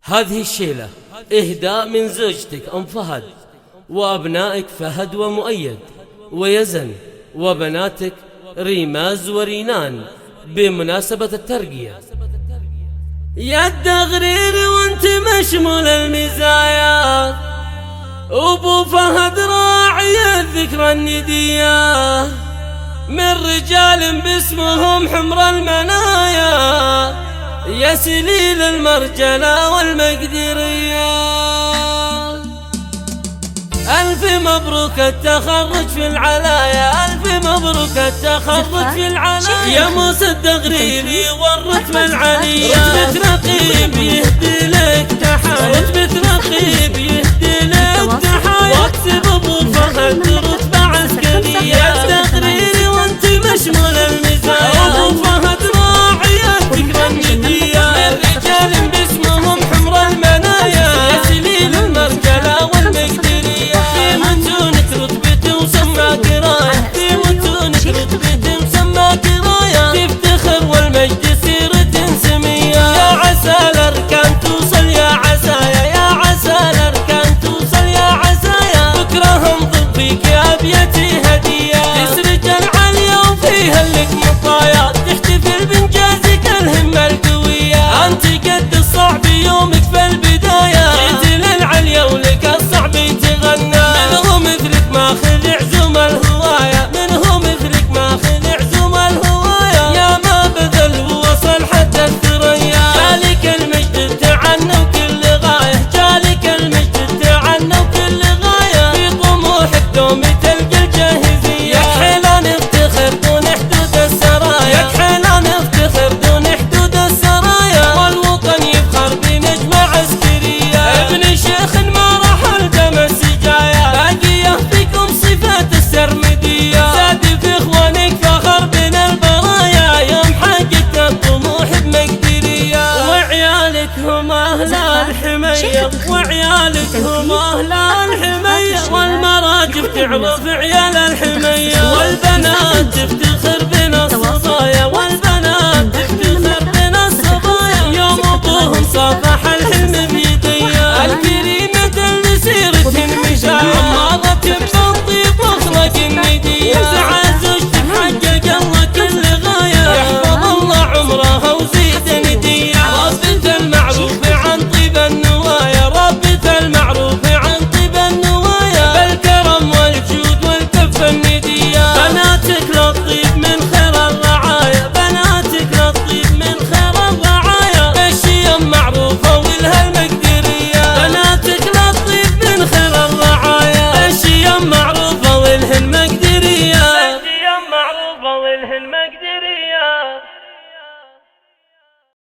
هذه الشيلة إهداء من زوجتك أم فهد وأبنائك فهد ومؤيد ويزن وبناتك ريماز ورينان بمناسبة الترقية. يا الدغرير وانت مشمول المزايا، ابو فهد راعي الذكرى الندية، من رجال باسمهم حمر المنايا، يا سليل المرجلة والمقدرية. ألف مبروك التخرج في العلايا، ألف مبروك التخرج في العلايا، يا موسى الدغريري والرتبة العالية، رتبة رقيب يهدي لك تحايا، رتبة رقيب يهدي لك تحايا، واكتب ابو فهد رتبة عسكرية. يا الدغريري وانت مشمول المزايا، ابو فهد راعي الذكرى الندية، من رجال باسمهم حمر المنايا، يا سليل المرجلة والمقدرية. تفتخر والمجد سيرة سمية، يا عسى الأركان توصل يا عسايا، يا عسى الأركان توصل يا عسايا، بكره انضب فيك يا أبيتي هدية، تسرج العالية وفيها لك مطايا، تحتفل بإنجازك الهمة القوية، أنت قد الصعب يومك في البداية، جيت للعليا ولك الصعب يتغنى، منه مثلك ماخذ عزوم الهواية، منه مثلك ماخذ عزوم الهواية، يا ما بذل ووصل حتى الثريا، جالك المجد تعنى وكل غاية، جالك المجد تعنى وكل غاية، في طموحك دوم تلقى الجاهزية، يكحل نفتخر دون حدود السرايا، يكحل نفتخر دون حدود السرايا، والوطن يفخر بنجمة عسكرية، ابن شيخ ما راح الدم السجايا، باقية فيكم صفات السرمدية، زاد في اخوانك فخر بين البرايا، يوم حققت الطموح بمقدرية، وعيالك هم اهل الحمية، وعيالك هم اهل الحمية، والمراجف تعرف عيال الحمية، والبنات تفتخر بنا الصبايا، والبنات تفتخر بنا الصبايا، يوم ابوهم صافح الحلم بيديا، الكريمة المسيرة المشاية، عمارة بالطيب واخلاق الندية، سعى زوجتك حقق الله كل غاية، يحفظ الله عمرها وزيد ندية، ربة المعروف عن طيب النوايا، ربة المعروف عن طيب النوايا، بالكرم والجود والكف الندية، بناتك للطيب من خير الرعايا، بناتك للطيب من خير الرعايا، الشيم معروفة ولها المقدرية، بناتك للطيب من خير الرعايا، الشيم معروفة ولها المقدرية، الشيم معروفة ولها المقدرية.